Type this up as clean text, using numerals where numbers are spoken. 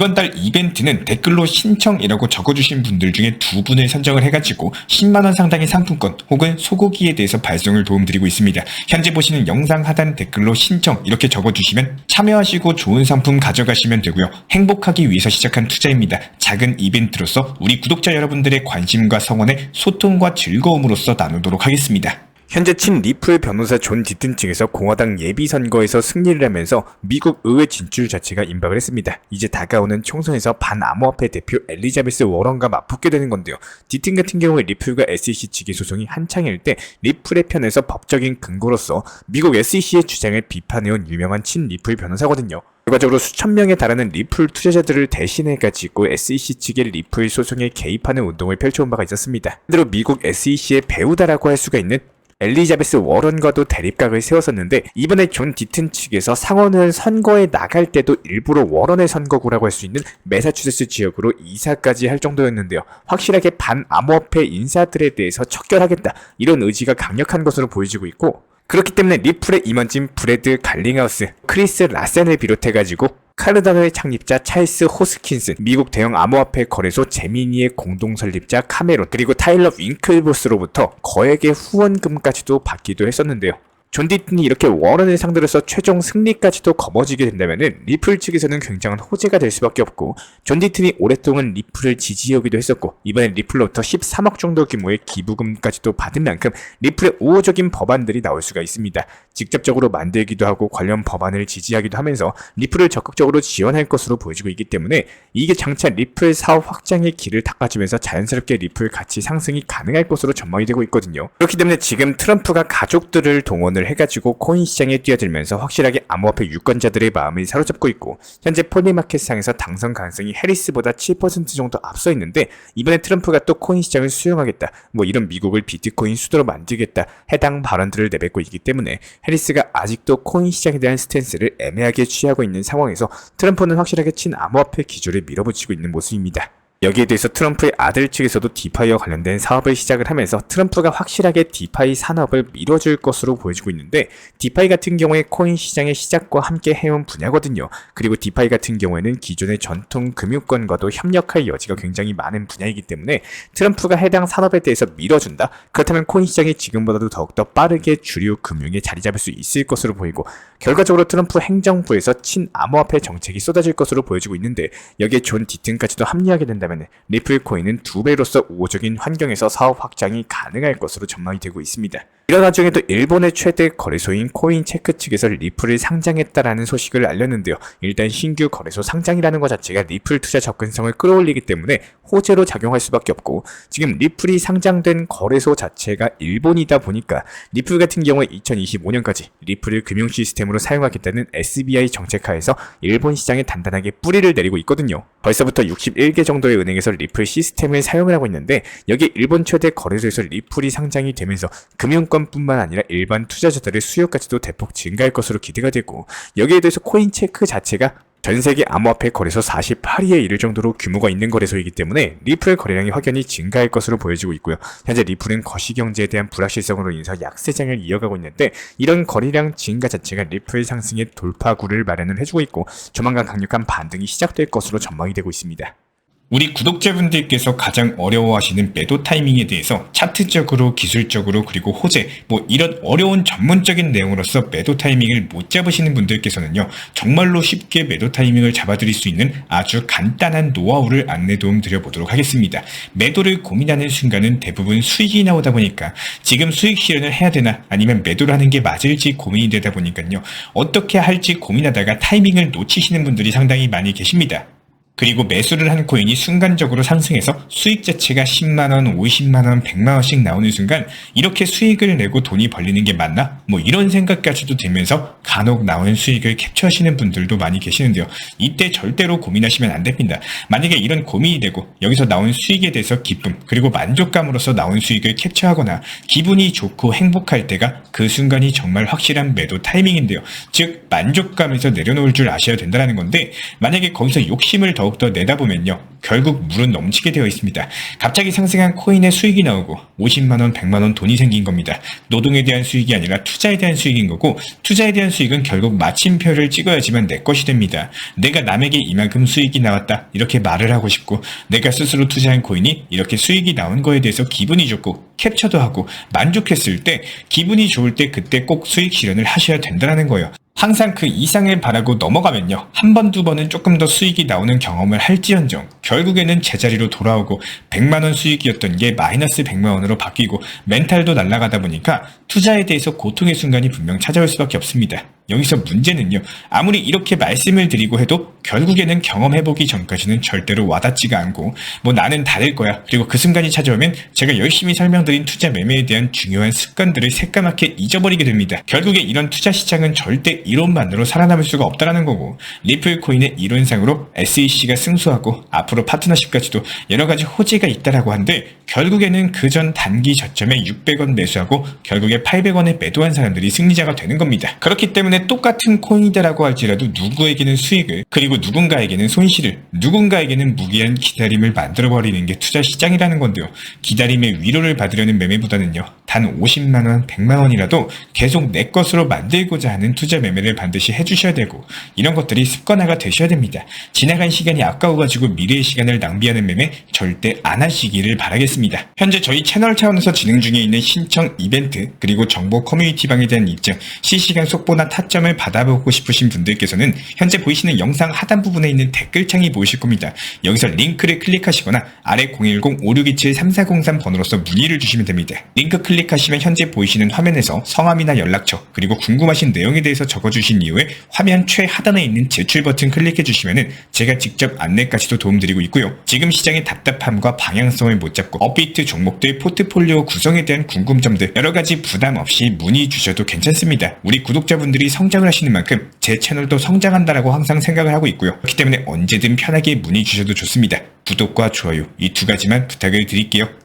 이번 달 이벤트는 댓글로 신청이라고 적어주신 분들 중에 2분을 선정을 해가지고 10만원 상당의 상품권 혹은 소고기에 대해서 발송을 도움드리고 있습니다. 현재 보시는 영상 하단 댓글로 신청 이렇게 적어주시면 참여하시고 좋은 상품 가져가시면 되고요. 행복하기 위해서 시작한 투자입니다. 작은 이벤트로서 우리 구독자 여러분들의 관심과 성원을 소통과 즐거움으로써 나누도록 하겠습니다. 현재 친 리플 변호사 존 디튼 측에서 공화당 예비선거에서 승리를 하면서 미국 의회 진출 자체가 임박을 했습니다. 이제 다가오는 총선에서 반암호화폐 대표 엘리자베스 워런과 맞붙게 되는 건데요. 디튼 같은 경우에 리플과 SEC 측의 소송이 한창일 때 리플의 편에서 법적인 근거로서 미국 SEC의 주장을 비판해온 유명한 친 리플 변호사거든요. 결과적으로 수천 명에 달하는 리플 투자자들을 대신해가지고 SEC 측의 리플 소송에 개입하는 운동을 펼쳐온 바가 있었습니다. 반대로 미국 SEC의 배우다라고 할 수가 있는 엘리자베스 워런과도 대립각을 세웠었는데 이번에 존 디튼 측에서 상원의원 선거에 나갈 때도 일부러 워런의 선거구라고 할 수 있는 매사추세츠 지역으로 이사까지 할 정도였는데요. 확실하게 반암호화폐 인사들에 대해서 척결하겠다 이런 의지가 강력한 것으로 보여지고 있고 그렇기 때문에 리플의 임원진 브래드 갈링하우스, 크리스 라센을 비롯해가지고 카르다노의 창립자 찰스 호스킨슨, 미국 대형 암호화폐 거래소 제미니의 공동 설립자 카메론, 그리고 타일러 윙클보스로부터 거액의 후원금까지도 받기도 했었는데요. 존 디튼이 이렇게 워런을 상대로서 최종 승리까지도 거머쥐게 된다면은 리플 측에서는 굉장한 호재가 될 수밖에 없고 존 디튼이 오랫동안 리플을 지지해오기도 했었고 이번엔 리플로부터 13억 정도 규모의 기부금까지도 받은 만큼 리플의 우호적인 법안들이 나올 수가 있습니다. 직접적으로 만들기도 하고 관련 법안을 지지하기도 하면서 리플을 적극적으로 지원할 것으로 보여지고 있기 때문에 이게 장차 리플 사업 확장의 길을 닦아주면서 자연스럽게 리플 가치 상승이 가능할 것으로 전망이 되고 있거든요. 그렇기 때문에 지금 트럼프가 가족들을 동원을 해가지고 코인 시장에 뛰어들면서 확실하게 암호화폐 유권자들의 마음을 사로잡고 있고 현재 폴리마켓상에서 당선 가능성이 해리스보다 7% 정도 앞서 있는데 이번에 트럼프가 또 코인 시장을 수용하겠다 뭐 이런 미국을 비트코인 수도로 만들겠다 해당 발언들을 내뱉고 있기 때문에 해리스가 아직도 코인 시장에 대한 스탠스를 애매하게 취하고 있는 상황에서 트럼프는 확실하게 친암호화폐 기조를 밀어붙이고 있는 모습입니다. 여기에 대해서 트럼프의 아들 측에서도 디파이와 관련된 사업을 시작을 하면서 트럼프가 확실하게 디파이 산업을 밀어줄 것으로 보여지고 있는데 디파이 같은 경우에 코인 시장의 시작과 함께 해온 분야거든요. 그리고 디파이 같은 경우에는 기존의 전통 금융권과도 협력할 여지가 굉장히 많은 분야이기 때문에 트럼프가 해당 산업에 대해서 밀어준다? 그렇다면 코인 시장이 지금보다도 더욱더 빠르게 주류 금융에 자리 잡을 수 있을 것으로 보이고 결과적으로 트럼프 행정부에서 친암호화폐 정책이 쏟아질 것으로 보여지고 있는데 여기에 존 디튼까지도 합류하게 된다면 리플 코인은 2배로서 우호적인 환경에서 사업 확장이 가능할 것으로 전망이 되고 있습니다. 이런 와중에도 일본의 최대 거래소인 코인체크 측에서 리플을 상장했다라는 소식을 알렸는데요. 일단 신규 거래소 상장이라는 것 자체가 리플 투자 접근성을 끌어올리기 때문에 호재로 작용할 수밖에 없고 지금 리플이 상장된 거래소 자체가 일본이다 보니까 리플 같은 경우에 2025년까지 리플을 금융 시스템으로 사용하겠다는 SBI 정책하에서 일본 시장에 단단하게 뿌리를 내리고 있거든요. 벌써부터 61개 정도의 은행에서 리플 시스템을 사용을 하고 있는데 여기 일본 최대 거래소에서 리플이 상장이 되면서 금융권뿐만 아니라 일반 투자자들의 수요까지도 대폭 증가할 것으로 기대가 되고 여기에 대해서 코인체크 자체가 전세계 암호화폐 거래소 48위에 이를 정도로 규모가 있는 거래소이기 때문에 리플 거래량이 확연히 증가할 것으로 보여지고 있고요. 현재 리플은 거시경제에 대한 불확실성으로 인해서 약세장을 이어가고 있는데 이런 거래량 증가 자체가 리플 상승의 돌파구를 마련을 해주고 있고 조만간 강력한 반등이 시작될 것으로 전망이 되고 있습니다. 우리 구독자분들께서 가장 어려워하시는 매도 타이밍에 대해서 차트적으로, 기술적으로, 그리고 호재, 뭐 이런 어려운 전문적인 내용으로서 매도 타이밍을 못 잡으시는 분들께서는요, 정말로 쉽게 매도 타이밍을 잡아드릴 수 있는 아주 간단한 노하우를 안내 도움 드려보도록 하겠습니다. 매도를 고민하는 순간은 대부분 수익이 나오다 보니까 지금 수익 실현을 해야 되나 아니면 매도를 하는 게 맞을지 고민이 되다 보니까요, 어떻게 할지 고민하다가 타이밍을 놓치시는 분들이 상당히 많이 계십니다. 그리고 매수를 한 코인이 순간적으로 상승해서 수익 자체가 10만원, 50만원, 100만원씩 나오는 순간 이렇게 수익을 내고 돈이 벌리는 게 맞나? 뭐 이런 생각까지도 들면서 간혹 나오는 수익을 캡처하시는 분들도 많이 계시는데요. 이때 절대로 고민하시면 안 됩니다. 만약에 이런 고민이 되고 여기서 나온 수익에 대해서 기쁨 그리고 만족감으로서 나온 수익을 캡처하거나 기분이 좋고 행복할 때가 그 순간이 정말 확실한 매도 타이밍인데요. 즉 만족감에서 내려놓을 줄 아셔야 된다는 건데 만약에 거기서 욕심을 더 더욱더 내다보면요. 결국 물은 넘치게 되어 있습니다. 갑자기 상승한 코인의 수익이 나오고 50만원, 100만원 돈이 생긴 겁니다. 노동에 대한 수익이 아니라 투자에 대한 수익인 거고 투자에 대한 수익은 결국 마침표를 찍어야지만 내 것이 됩니다. 내가 남에게 이만큼 수익이 나왔다 이렇게 말을 하고 싶고 내가 스스로 투자한 코인이 이렇게 수익이 나온 거에 대해서 기분이 좋고 캡처도 하고 만족했을 때 기분이 좋을 때 그때 꼭 수익 실현을 하셔야 된다는 거예요. 항상 그 이상을 바라고 넘어가면요. 한 번, 두 번은 조금 더 수익이 나오는 경험을 할지언정 결국에는 제자리로 돌아오고 100만원 수익이었던 게 마이너스 100만원으로 바뀌고 멘탈도 날아가다 보니까 투자에 대해서 고통의 순간이 분명 찾아올 수밖에 없습니다. 여기서 문제는요. 아무리 이렇게 말씀을 드리고 해도 결국에는 경험해보기 전까지는 절대로 와닿지가 않고 나는 다를 거야. 그리고 그 순간이 찾아오면 제가 열심히 설명드린 투자 매매에 대한 중요한 습관들을 새까맣게 잊어버리게 됩니다. 결국에 이런 투자 시장은 절대 이론만으로 살아남을 수가 없다는 거고 리플 코인의 이론상으로 SEC가 승소하고 앞으로 파트너십까지도 여러 가지 호재가 있다라고 한데 결국에는 그 전 단기 저점에 600원 매수하고 결국에 800원에 매도한 사람들이 승리자가 되는 겁니다. 그렇기 때문에 똑같은 코인이다라고 할지라도 누구에게는 수익을 그리고 누군가에게는 손실을 누군가에게는 무기한 기다림을 만들어버리는 게 투자 시장이라는 건데요. 기다림의 위로를 받으려는 매매보다는요. 단 50만원, 100만원이라도 계속 내 것으로 만들고자 하는 투자 매매를 반드시 해주셔야 되고 이런 것들이 습관화가 되셔야 됩니다. 지나간 시간이 아까워가지고 미래의 시간을 낭비하는 매매 절대 안 하시기를 바라겠습니다. 현재 저희 채널 차원에서 진행 중에 있는 신청 이벤트 그리고 정보 커뮤니티방에 대한 입장, 실시간 속보나 타점을 받아보고 싶으신 분들께서는 현재 보이시는 영상 하단 부분에 있는 댓글창이 보이실 겁니다. 여기서 링크를 클릭하시거나 아래 010-5627-3403 번호로서 문의를 주시면 됩니다. 링크 클릭하시면 현재 보이시는 화면에서 성함이나 연락처 그리고 궁금하신 내용에 대해서 적어주신 이후에 화면 최하단에 있는 제출 버튼 클릭해주시면 제가 직접 안내까지도 도움드리고 있고요. 지금 시장의 답답함과 방향성을 못 잡고 업비트 종목들 포트폴리오 구성에 대한 궁금점들 여러가지 부담 없이 문의 주셔도 괜찮습니다. 우리 구독자분들이 성장을 하시는 만큼 제 채널도 성장한다라고 항상 생각을 하고 있고요. 그렇기 때문에 언제든 편하게 문의 주셔도 좋습니다. 구독과 좋아요 이 두 가지만 부탁을 드릴게요.